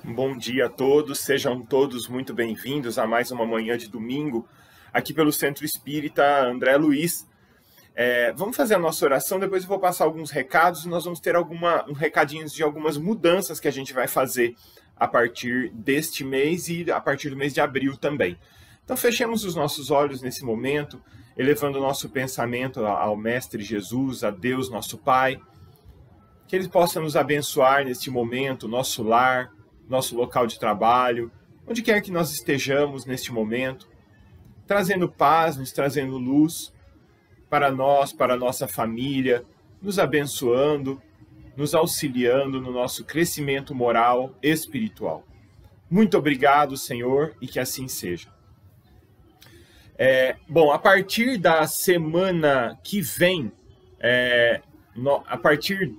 Um bom dia a todos, sejam todos muito bem-vindos a mais uma manhã de domingo, aqui pelo Centro Espírita André Luiz. Vamos fazer a nossa oração, depois eu vou passar alguns recados e nós vamos ter recadinhos de algumas mudanças que a gente vai fazer a partir deste mês e a partir do mês de abril também. Então fechemos os nossos olhos nesse momento, elevando o nosso pensamento ao Mestre Jesus, a Deus, nosso Pai, que Ele possa nos abençoar neste momento, nosso lar, nosso local de trabalho, onde quer que nós estejamos neste momento, trazendo paz, nos trazendo luz para nós, para a nossa família, nos abençoando, nos auxiliando no nosso crescimento moral e espiritual. Muito obrigado, Senhor, e que assim seja. A partir da semana que vem, a partir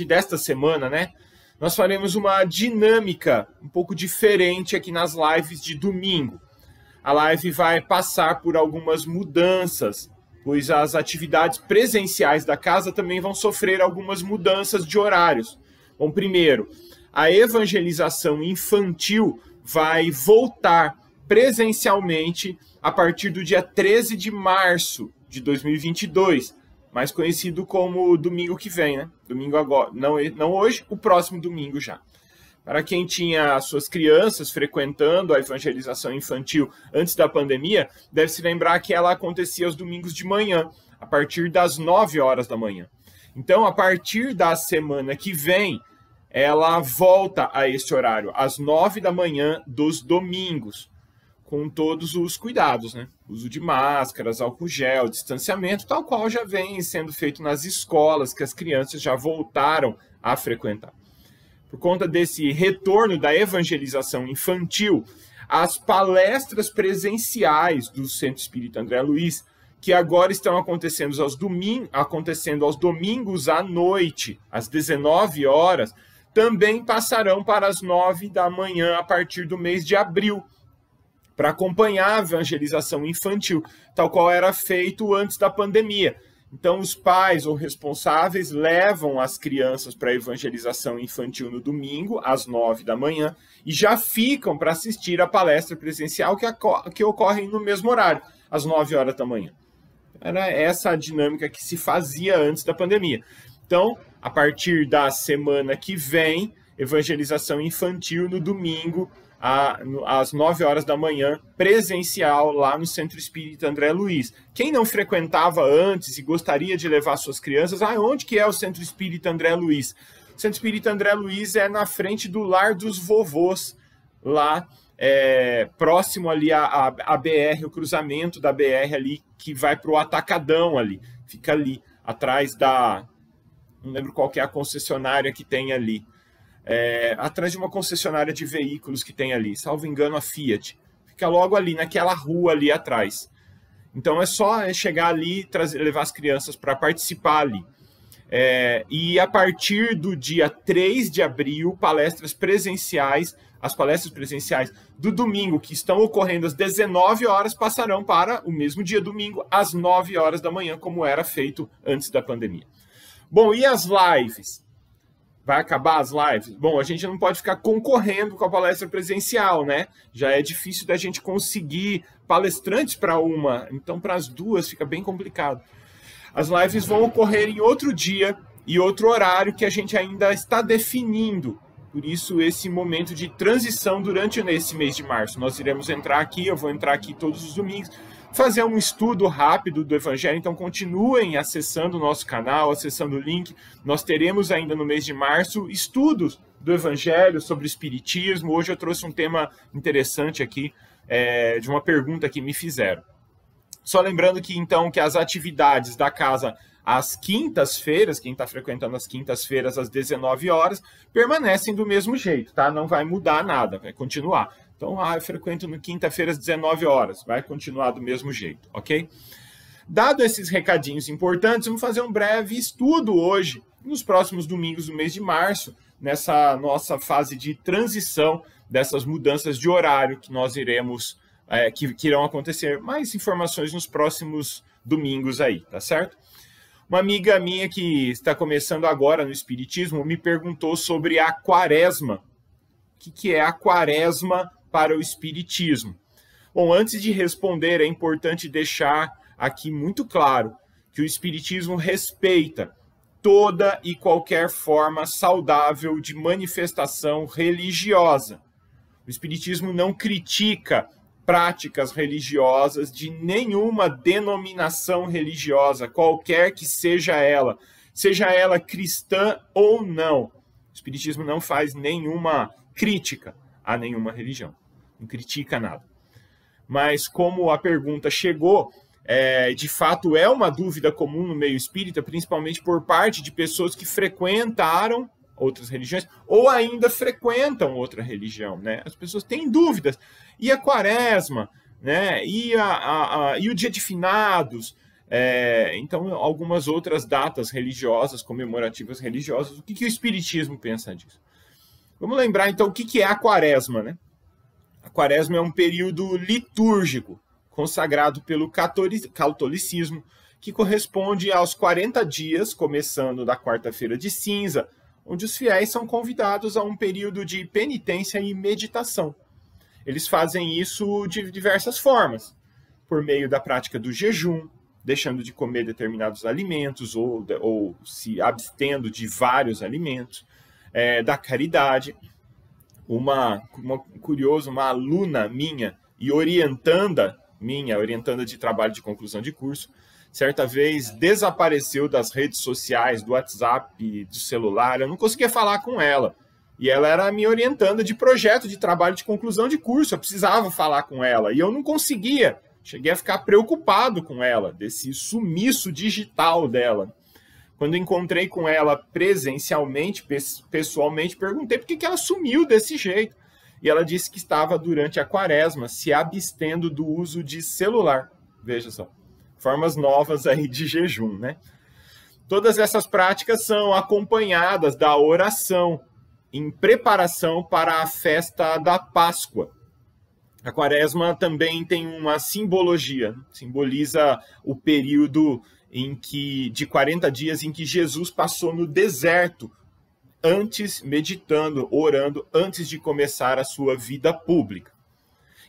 desta semana, né? Nós faremos uma dinâmica um pouco diferente aqui nas lives de domingo. A live vai passar por algumas mudanças, pois as atividades presenciais da casa também vão sofrer algumas mudanças de horários. Bom, primeiro, a evangelização infantil vai voltar presencialmente a partir do dia 13 de março de 2022, mais conhecido como domingo que vem, né? Domingo agora, não hoje, o próximo domingo já. Para quem tinha suas crianças frequentando a evangelização infantil antes da pandemia, deve se lembrar que ela acontecia aos domingos de manhã, a partir das 9 horas da manhã. Então, a partir da semana que vem, ela volta a esse horário, às 9 da manhã dos domingos, com todos os cuidados, né? Uso de máscaras, álcool gel, distanciamento, tal qual já vem sendo feito nas escolas, que as crianças já voltaram a frequentar. Por conta desse retorno da evangelização infantil, as palestras presenciais do Centro Espírita André Luiz, que agora estão acontecendo aos domingos à noite, às 19 horas, também passarão para as 9 da manhã a partir do mês de abril, para acompanhar a evangelização infantil, tal qual era feito antes da pandemia. Então, os pais ou responsáveis levam as crianças para a evangelização infantil no domingo, às 9 da manhã, e já ficam para assistir a palestra presencial que ocorre no mesmo horário, às 9 horas da manhã. Era essa a dinâmica que se fazia antes da pandemia. Então, a partir da semana que vem, evangelização infantil no domingo, às 9 horas da manhã, presencial lá no Centro Espírita André Luiz. Quem não frequentava antes e gostaria de levar suas crianças, onde que é o Centro Espírita André Luiz? O Centro Espírita André Luiz é na frente do Lar dos Vovôs, lá próximo ali à BR, o cruzamento da BR ali, que vai para o Atacadão ali. Fica ali, atrás não lembro qual que é a concessionária que tem ali. Atrás de uma concessionária de veículos que tem ali, salvo engano a Fiat, fica logo ali naquela rua ali atrás. Então é só chegar ali e levar as crianças para participar ali. E a partir do dia 3 de abril, as palestras presenciais do domingo, que estão ocorrendo às 19 horas, passarão para o mesmo dia domingo, às 9 horas da manhã, como era feito antes da pandemia. Bom, e as lives? Vai acabar as lives? Bom, a gente não pode ficar concorrendo com a palestra presencial, né? Já é difícil da gente conseguir palestrantes para uma, então para as duas fica bem complicado. As lives vão ocorrer em outro dia e outro horário que a gente ainda está definindo. Por isso, esse momento de transição durante esse mês de março. Nós iremos entrar aqui, eu vou entrar aqui todos os domingos, fazer um estudo rápido do Evangelho, então continuem acessando o nosso canal, acessando o link. Nós teremos ainda no mês de março estudos do Evangelho sobre o Espiritismo. Hoje eu trouxe um tema interessante aqui, de uma pergunta que me fizeram. Só lembrando que então que as atividades da casa às quintas-feiras, quem está frequentando as quintas-feiras às 19 horas, permanecem do mesmo jeito, tá? Não vai mudar nada, vai continuar. Então, eu frequento no quinta-feira às 19 horas, vai continuar do mesmo jeito, ok? Dado esses recadinhos importantes, vamos fazer um breve estudo hoje, nos próximos domingos do mês de março, nessa nossa fase de transição dessas mudanças de horário que nós que irão acontecer. Mais informações nos próximos domingos aí, tá certo? Uma amiga minha que está começando agora no Espiritismo me perguntou sobre a Quaresma. que é a quaresma para o espiritismo. Bom, antes de responder, é importante deixar aqui muito claro que o espiritismo respeita toda e qualquer forma saudável de manifestação religiosa. O espiritismo não critica práticas religiosas de nenhuma denominação religiosa, qualquer que seja ela cristã ou não. O espiritismo não faz nenhuma crítica a nenhuma religião, não critica nada. Mas como a pergunta chegou, de fato é uma dúvida comum no meio espírita, principalmente por parte de pessoas que frequentaram outras religiões ou ainda frequentam outra religião, né? As pessoas têm dúvidas. E a quaresma, né? E o dia de finados, então algumas outras datas religiosas, comemorativas religiosas. O que o espiritismo pensa disso? Vamos lembrar então o que é a quaresma, né? A quaresma é um período litúrgico consagrado pelo catolicismo, que corresponde aos 40 dias, começando da quarta-feira de cinza, onde os fiéis são convidados a um período de penitência e meditação. Eles fazem isso de diversas formas, por meio da prática do jejum, deixando de comer determinados alimentos ou se abstendo de vários alimentos, da caridade. Uma aluna minha e orientanda de trabalho de conclusão de curso, certa vez desapareceu das redes sociais, do WhatsApp, do celular. Eu não conseguia falar com ela. E ela era me orientando de projeto de trabalho de conclusão de curso. Eu precisava falar com ela. E eu não conseguia. Cheguei a ficar preocupado com ela, desse sumiço digital dela. Quando encontrei com ela presencialmente, pessoalmente, perguntei por que ela sumiu desse jeito. E ela disse que estava, durante a quaresma, se abstendo do uso de celular. Veja só. Formas novas aí de jejum, né? Todas essas práticas são acompanhadas da oração em preparação para a festa da Páscoa. A quaresma também tem uma simbologia, simboliza o período de 40 dias em que Jesus passou no deserto, meditando, orando, antes de começar a sua vida pública.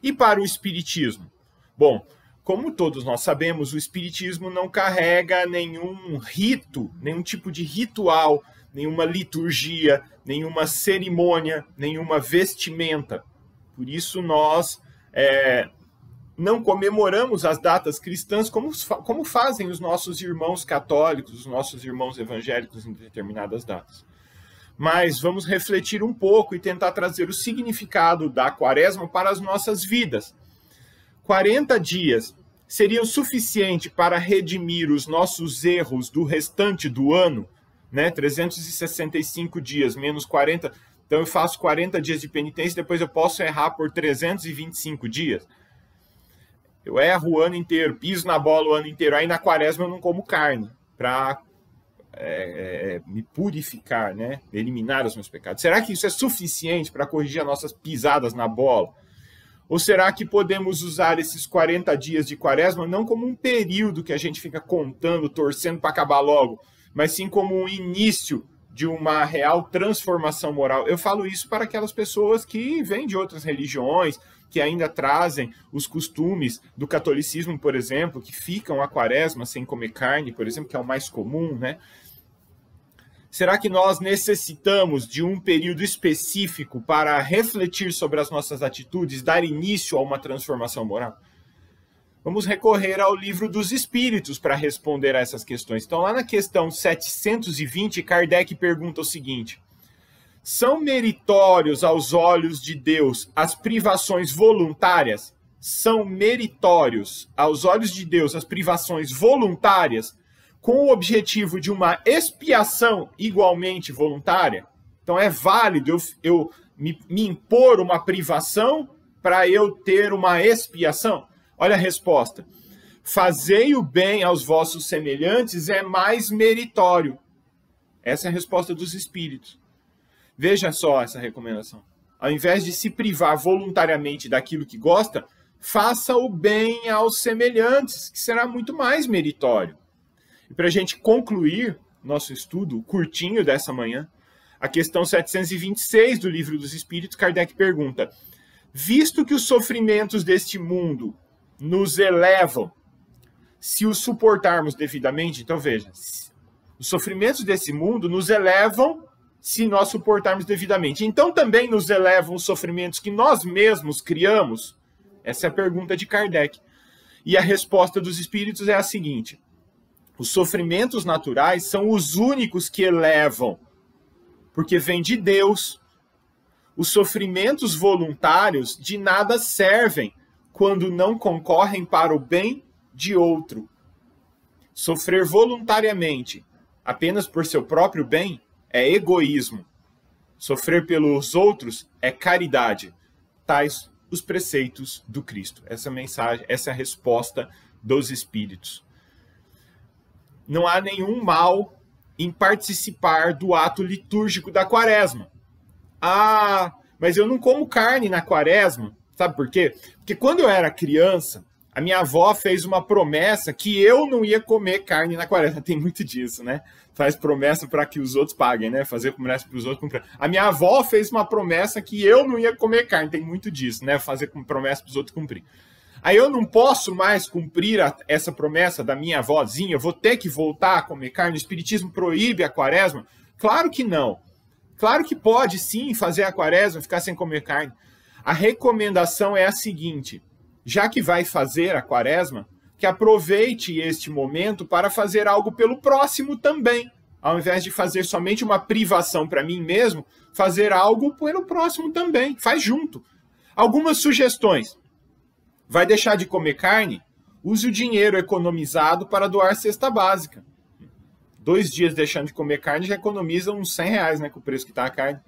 E para o espiritismo? Bom, como todos nós sabemos, o espiritismo não carrega nenhum rito, nenhum tipo de ritual, nenhuma liturgia, nenhuma cerimônia, nenhuma vestimenta. Por isso nós não comemoramos as datas cristãs como fazem os nossos irmãos católicos, os nossos irmãos evangélicos em determinadas datas. Mas vamos refletir um pouco e tentar trazer o significado da quaresma para as nossas vidas. 40 dias seriam suficiente para redimir os nossos erros do restante do ano, né? 365 dias menos 40. Então eu faço 40 dias de penitência, depois eu posso errar por 325 dias. Eu erro o ano inteiro, piso na bola o ano inteiro, aí na quaresma eu não como carne, para me purificar, né? Eliminar os meus pecados. Será que isso é suficiente para corrigir as nossas pisadas na bola? Ou será que podemos usar esses 40 dias de quaresma não como um período que a gente fica contando, torcendo para acabar logo, mas sim como um início de uma real transformação moral? Eu falo isso para aquelas pessoas que vêm de outras religiões, que ainda trazem os costumes do catolicismo, por exemplo, que ficam a quaresma sem comer carne, por exemplo, que é o mais comum, né? Será que nós necessitamos de um período específico para refletir sobre as nossas atitudes, dar início a uma transformação moral? Vamos recorrer ao Livro dos Espíritos para responder a essas questões. Então, lá na questão 720, Kardec pergunta o seguinte: são meritórios aos olhos de Deus as privações voluntárias? São meritórios aos olhos de Deus as privações voluntárias, com o objetivo de uma expiação igualmente voluntária? Então é válido eu me impor uma privação para eu ter uma expiação? Olha a resposta. Fazei o bem aos vossos semelhantes é mais meritório. Essa é a resposta dos Espíritos. Veja só essa recomendação. Ao invés de se privar voluntariamente daquilo que gosta, faça o bem aos semelhantes, que será muito mais meritório. E para a gente concluir nosso estudo curtinho dessa manhã, A questão 726 do Livro dos Espíritos, Kardec pergunta: visto que os sofrimentos deste mundo nos elevam, se os suportarmos devidamente, então veja, os sofrimentos desse mundo nos elevam se nós suportarmos devidamente. Então também nos elevam os sofrimentos que nós mesmos criamos? Essa é a pergunta de Kardec. E a resposta dos espíritos é a seguinte: os sofrimentos naturais são os únicos que elevam, porque vem de Deus. Os sofrimentos voluntários de nada servem quando não concorrem para o bem de outro. Sofrer voluntariamente apenas por seu próprio bem é egoísmo. Sofrer pelos outros é caridade. Tais os preceitos do Cristo. Essa mensagem, essa é a resposta dos espíritos. Não há nenhum mal em participar do ato litúrgico da quaresma. Ah, mas eu não como carne na quaresma. Sabe por quê? Porque quando eu era criança, a minha avó fez uma promessa que eu não ia comer carne na quaresma. Tem muito disso, né? Faz promessa para que os outros paguem, né? Fazer promessa para os outros cumprir. A minha avó fez uma promessa que eu não ia comer carne. Tem muito disso, né? Fazer promessa para os outros cumprir. Aí eu não posso mais cumprir essa promessa da minha avózinha. Eu vou ter que voltar a comer carne. O Espiritismo proíbe a quaresma? Claro que não. Claro que pode, sim, fazer a quaresma, ficar sem comer carne. A recomendação é a seguinte: já que vai fazer a quaresma, que aproveite este momento para fazer algo pelo próximo também. Ao invés de fazer somente uma privação para mim mesmo, fazer algo pelo próximo também. Faz junto. Algumas sugestões. Vai deixar de comer carne? Use o dinheiro economizado para doar cesta básica. 2 dias deixando de comer carne já economiza uns R$100, né, com o preço que está a carne.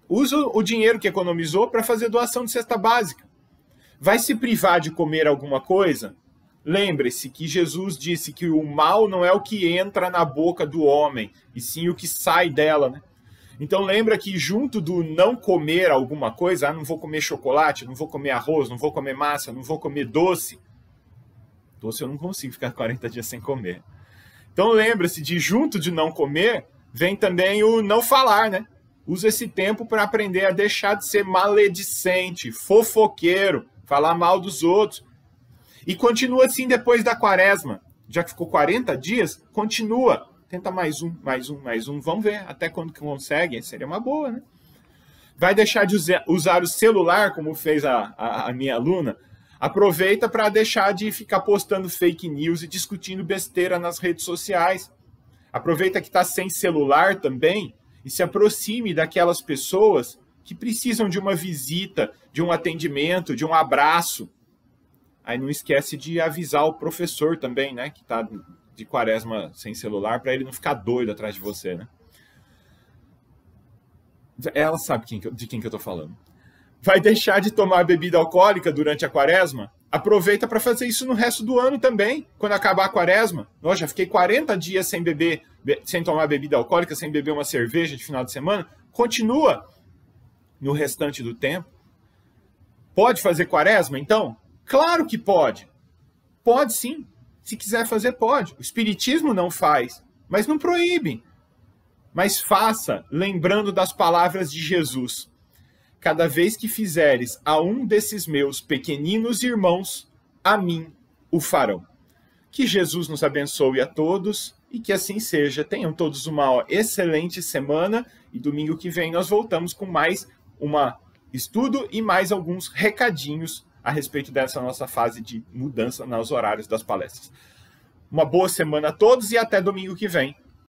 Use o dinheiro que economizou para fazer doação de cesta básica. Vai se privar de comer alguma coisa? Lembre-se que Jesus disse que o mal não é o que entra na boca do homem, e sim o que sai dela, né? Então lembra que junto do não comer alguma coisa, não vou comer chocolate, não vou comer arroz, não vou comer massa, não vou comer doce. Doce eu não consigo ficar 40 dias sem comer. Então lembra-se de junto de não comer, vem também o não falar, né? Usa esse tempo para aprender a deixar de ser maledicente, fofoqueiro, falar mal dos outros. E continua assim depois da quaresma. Já que ficou 40 dias, continua. Tenta mais um. Vamos ver até quando que consegue. Seria uma boa, né? Vai deixar de usar o celular, como fez a minha aluna. Aproveita para deixar de ficar postando fake news e discutindo besteira nas redes sociais. Aproveita que está sem celular também e se aproxime daquelas pessoas que precisam de uma visita, de um atendimento, de um abraço. Aí não esquece de avisar o professor também, né? Que está de quaresma sem celular, para ele não ficar doido atrás de você, né? Ela sabe de quem que eu estou falando. Vai deixar de tomar bebida alcoólica durante a quaresma? Aproveita para fazer isso no resto do ano também, quando acabar a quaresma. Nossa, já fiquei 40 dias sem beber, sem tomar bebida alcoólica, sem beber uma cerveja de final de semana. Continua no restante do tempo. Pode fazer quaresma, então? Claro que pode. Pode sim. Se quiser fazer, pode. O Espiritismo não faz, mas não proíbe. Mas faça, lembrando das palavras de Jesus. Cada vez que fizeres a um desses meus pequeninos irmãos, a mim o farão. Que Jesus nos abençoe a todos e que assim seja. Tenham todos uma excelente semana e domingo que vem nós voltamos com mais um estudo e mais alguns recadinhos a respeito dessa nossa fase de mudança nos horários das palestras. Uma boa semana a todos e até domingo que vem.